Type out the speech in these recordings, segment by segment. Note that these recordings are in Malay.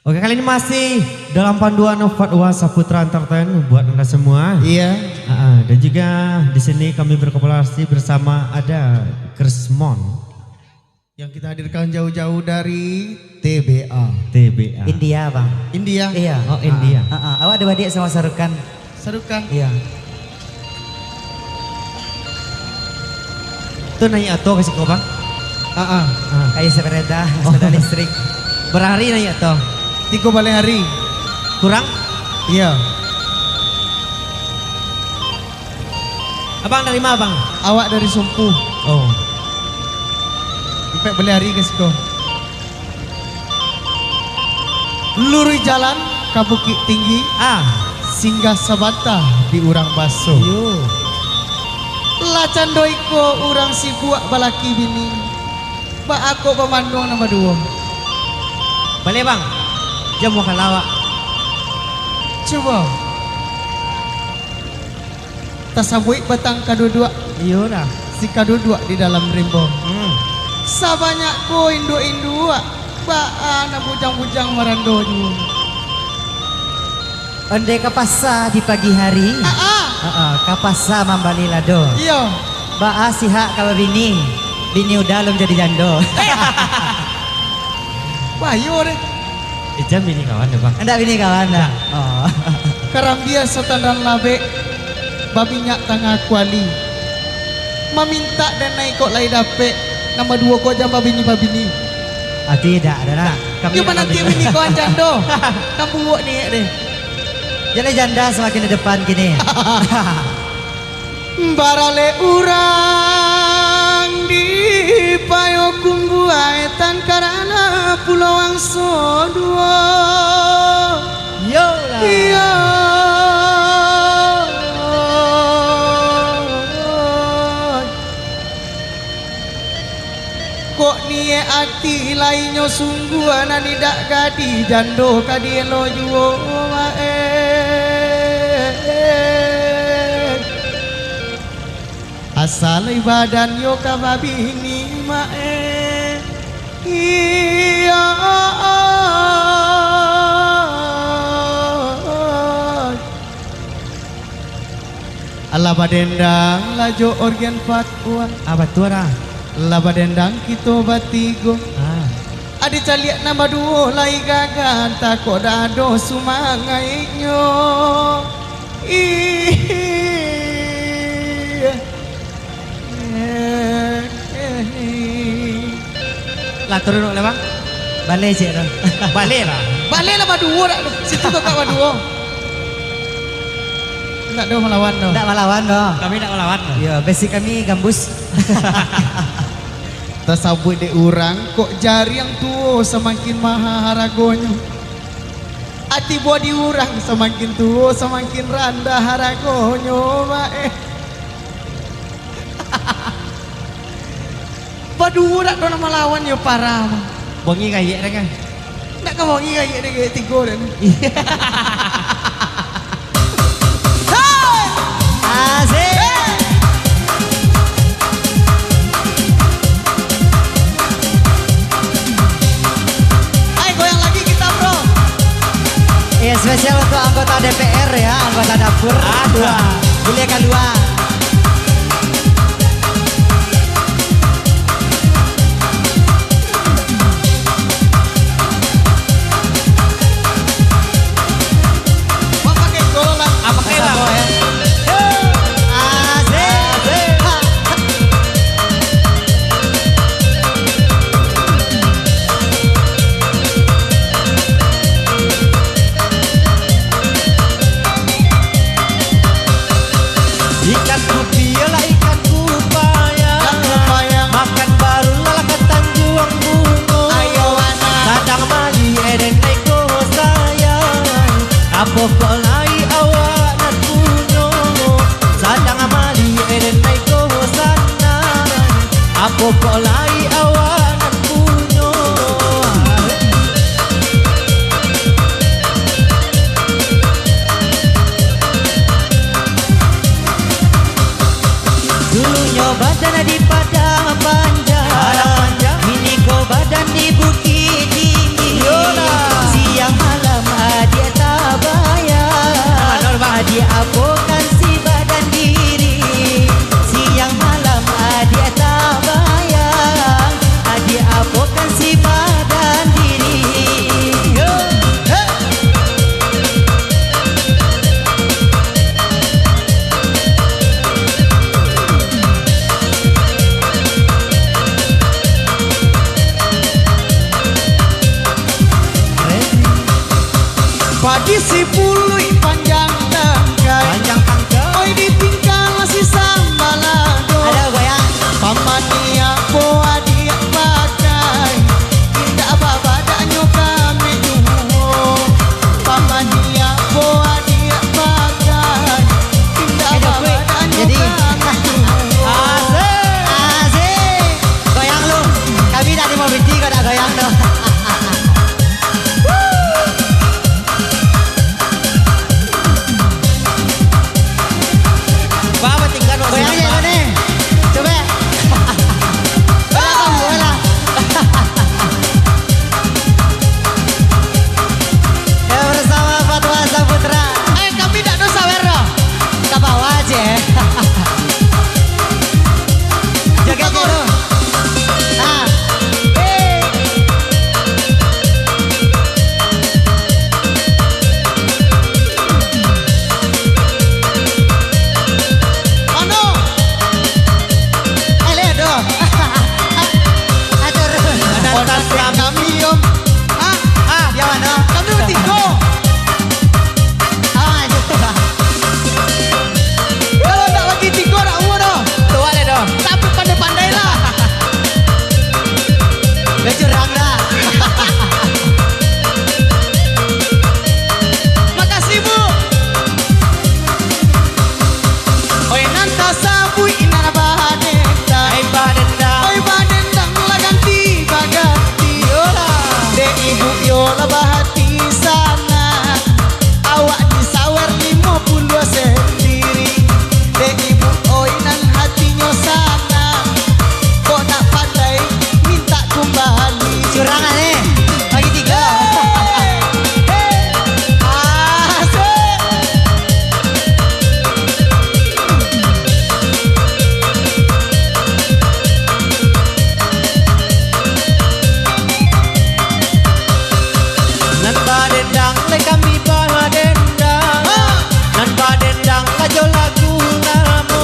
Oke, kali ini masih dalam panduan Fatwa Saputra Entertain buat Anda semua. Iya. Dan juga di sini kami berkolaborasi bersama ada Krismon yang kita hadirkan jauh-jauh dari TBA. TBA. India bang. India. Iya. Oh India. Awak ada badik sama Sarukan. Sarukan. Iya. Itu naik atau kasih kau bang? Kayak sepeda, sepeda listrik. Berhari naik atau? 3 balik hari. Kurang? Iya. Abang dari mana bang? Awak dari Sumpuh. Oh. Sampai balik hari guys kau. Lurus jalan ke Bukit Tinggi. Singgah Sabata di Urang Baso. Yo. Lacan doiko urang si buak balaki bini. Ba aku pemandung nama 2. Balik bang. Jam mau kalawak. Coba. Tasabui batang kadudua. Iya dah. Si kadudua di dalam rimbo. Sabanyak ko induk-induk. Ba anak bujang-bujang marandoju. Onde ke pasar di pagi hari. Ke pasar mambali lado. Iya. Ba siha kalau bini. Bini udah belum jadi jando. Wah yo deh. Jam ini kawan ya bang. Enggak bini kawan dah. Oh. Karambia setandan labe. Babinya tengah kuali. Meminta dan naik kok lai dapet. Nama 2 kok jam babini. Tidak ada nak. Gimana nanti bini kau jando? Kamu buat nih deh. Jadi janda semakin di depan gini. Barale urang di payokung buaitan karena pulau Angso 2. Yo lah. Iya. Kok nie ati lainnya sungguh nanidak gadi jando kadi lo juo asal badan yo kababini mae iya Allah badendang lajo organ fatwa Batura. Allah badendang kita batigo adi caliak nama 2 lai gagan takut dado sumangainyo Lah turun oleh bang. Balik je dah. Balik lah. Balik lah Baduo dah. Situ tu kat Baduo. Tak ada melawan dah. Tak melawan dah. Kami tak melawan. Ya, basic kami gambus. Tersabut de orang kok jari yang tua semakin maha haragonya. Ati buat di orang semakin tua semakin rendah haragonya mae. Baduo tak ada melawan yo parah. Bongi kayak kan. Nak kau bongi kayak dia kayak 3 dah. Asik. Ya spesial untuk anggota DPR ya, anggota dapur. Boleh keluar. Mau pakai golan? Apa kayak bang? Ikan rupiah lah ikan kupaya. Makan baru lah ketan juang bungo. Ayo anak. Sadang mali eden naiko sayang. Apa kok lai awak nak punyo. Sadang mali eden naiko sanang. Apa kok lai awak nak punyo. Dulunya badan di Padang Panjang, kini kau badan di Bukit Tinggi. Siang Padi si pului panjang tangkai. Panjang tangkai. Oi di pingkal masih sambalado. Ada goyang. Pamania boa dia pakai. Tidak babadanya kami duo. Pamania boa dia pakai. Tidak babadanya Jadi kami duo. asik. Goyang lu. Kami tadi mau binti kau tak goyang tuh. Bawa tinggal Goyang aja lu nih. Coba. Bola kamu bola. Ya bersama Fatwa Saputra. kami tak dosa wero. Kita bawa aja. Joget dulu. Ah. Ano? Lihat dong. Atur. Onan kami om. Dia mana? Kami bertiga. Lanjut. Kalau tak bagi tiga nak umur dah. Tua deh dong. Tapi pandai-pandai lah. Gak curang dah. Makasih bu. Oi nanta sabui inana bahadenda. Hai badenda. Oi badendang lah ganti baganti. Yola. De ibu yola bahati sana. Awak disawer 50 sendiri. De ibu oi nan hatinya sana. Kok nak pandai minta kembali. Curang nih. Bagi tiga. Asik. Nan badendang le kami badendang. Nan badendang kajo lagu lamu.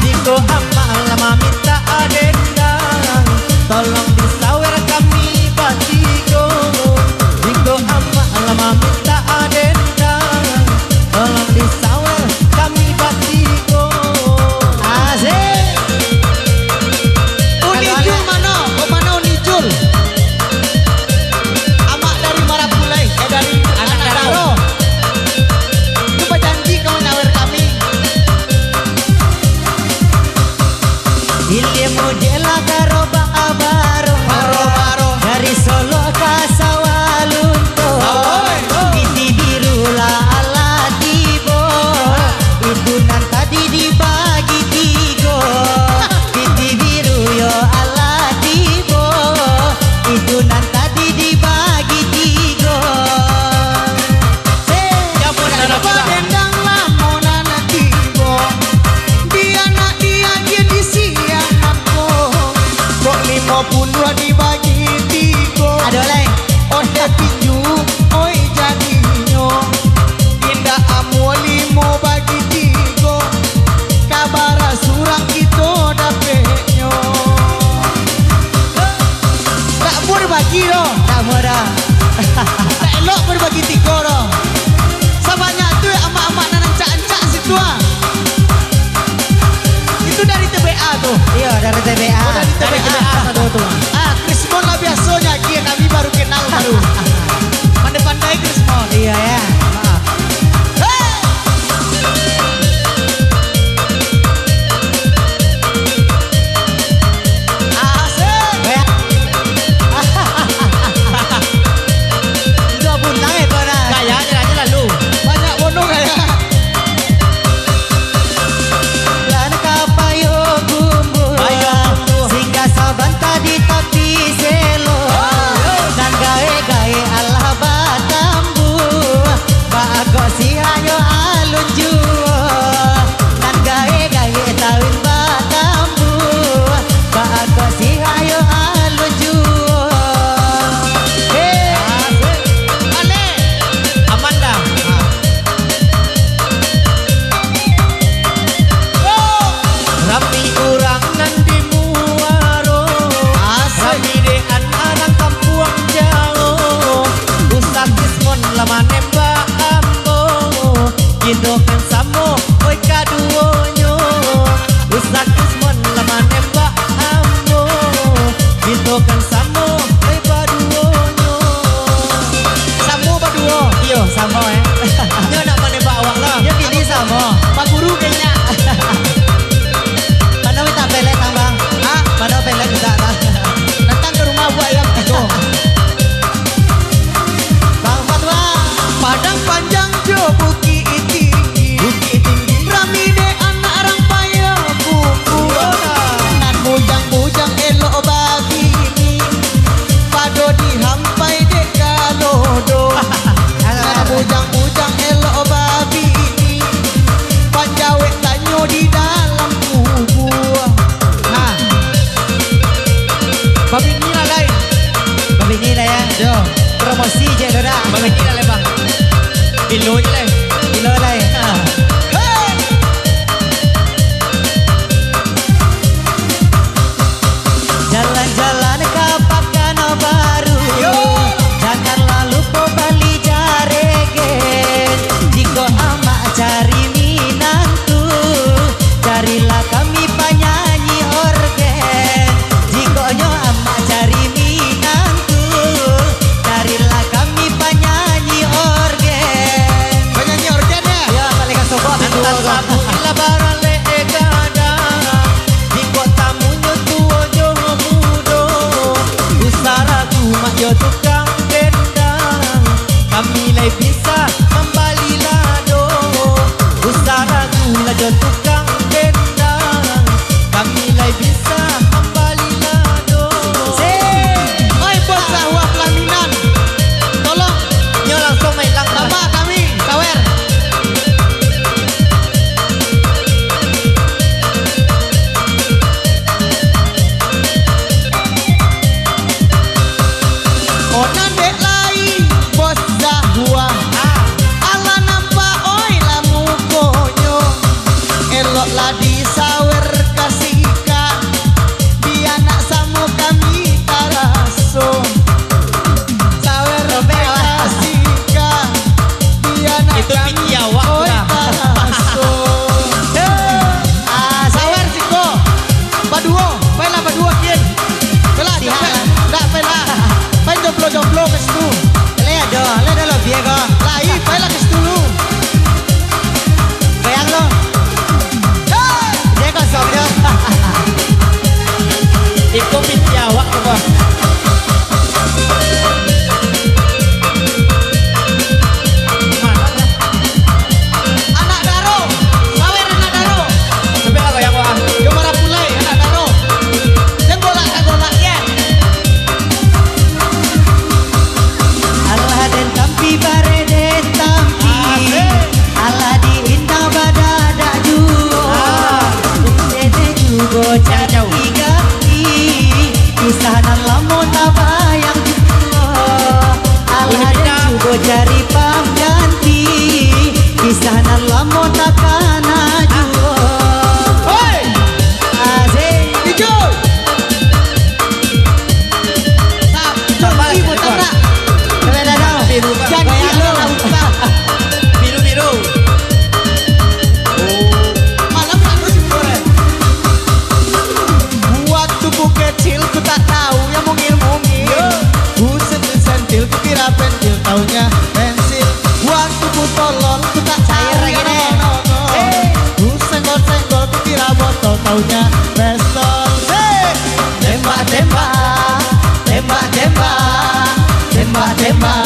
Diko amal lama minta adendang. Tolong disawer kami batigo. Diko amal lama minta adendang. Tolong disawer kami batigo. Asik. Unijul mana? Oh mana Unijul? Amak dari Marapulai, dari anak Daro. Coba janji kau nyawer kami. Ilmu jela karo baro Baro-baro. dari Solo ke Sawalunto. Oi, oi. Binti biru ala tibo. Itu nan tadi dibagi tigo. Binti biru yo ala tibo. Itu nan tadi dibagi tigo. Badendang lamunan tibo. Dia nak dia di siang aku. Kok 50 dibagi tiga. Ada oleh. Ode pinju, oi jadinyo. Indah amu 5 bagi tiga. Kabara surang kita dapetnya. Tak boleh bagi doh. Tak mudah. Tak elok berbagi tiga doh. Sebanyak tu amak-amak nan ancak-ancak situ ah. Itu dari TBA tuh. Iya dari TBA. Oh, dari TBA. satu tuh. Krismon lah biasanya kia kami baru kenal baru. Pandai-pandai Krismon. Iya ya. Maaf. Asik. Goyang. Dua bulan ya kau nak. Gaya aja lalu. Banyak bono gaya. Dan kapayo bumbu. Sehingga saban tadi tapi selo. Dan gawe-gawe Allah batambu. Bidokan samo oi kaduonyo Usah kismon lama nembak ambo Bidokan samo oi baduonyo Samo baduo. Iyo samo Nyo nak menembak awak lah Ya pilih samo. Pak Guru kayaknya Mana minta pelet bang? Ah, Mana pelet juga bang? datang ke rumah buat ayam itu Bang Fatwa. Padang panjang jo bukit tinggi Bukit tinggi Rami de anak orang payah buku Nan bujang-bujang elok bagini. Pado dihampai de galodo Nah bujang-bujang elok babini Panjawek tanyo di dalam kubur Nah Babini lah lain Begini lah ya. Jo Promosi je dah. Babini lah lain bang Kilo je lah Kilo lah ya. Jalan-jalan ke Pekanbaru. Janganlah lupa beli jaregen. Jika amak cari minantu, carilah kami penyanyi organ. Jika nyo amak cari minantu, carilah kami penyanyi organ. Penyanyi organ ya Ya, balik ke sobat Antar sabu ila barale egada Di kota munyo tuo jo mudo Usaraku mak yo tukang dendang Kami lai bisa membali lado Usaraku la jo tukang dendang Kami lai bisa membali lado Oi bos sahwa pelaminan Tolong nyo langsung main lang Bapak kami sawer Onan dek lai bos zahua Ala nampak oi lamu konyo Elok lah disawer kasihka Dia nak samu kami taraso Sawer kasihka Dia nak kami oi taraso Sawer siko Baduo Baiklah baduo kien Baiklah tak baiklah Baik jomblo-jomblo ke situ Lihat lo Diego. Lai baiklah ke situ lu Bayang lo. Dia kosong dia. Iko pinti awak ke bawah Anak daro Sawer anak daro Sampai apa yang wah Yo marah pulai anak daro Yang golak ya Allah dan tampi bare den tampi. Allah di indah badada juga. Dede juga cantik gati. Kisah nan lamun tabayang juga. Allah dan juga cari pengganti. Kisah nan lamun takana juga. Hoi Asik. hijau Tap Jombi buta nak Beda dong. Biru Pak. Jangan Bayang lo. lo. Biru-biru Malam aku jempol Waktu ku kecil ku tak tahu yang mungil-mungil Ku sentil-sentil ku kira pentil taunya pensil Waktu ku tolol ku tak Cair lagi deh. Ku senggol-senggol ku kira botol taunya pistol Tembak-tembak Tembak-tembak Tembak-tembak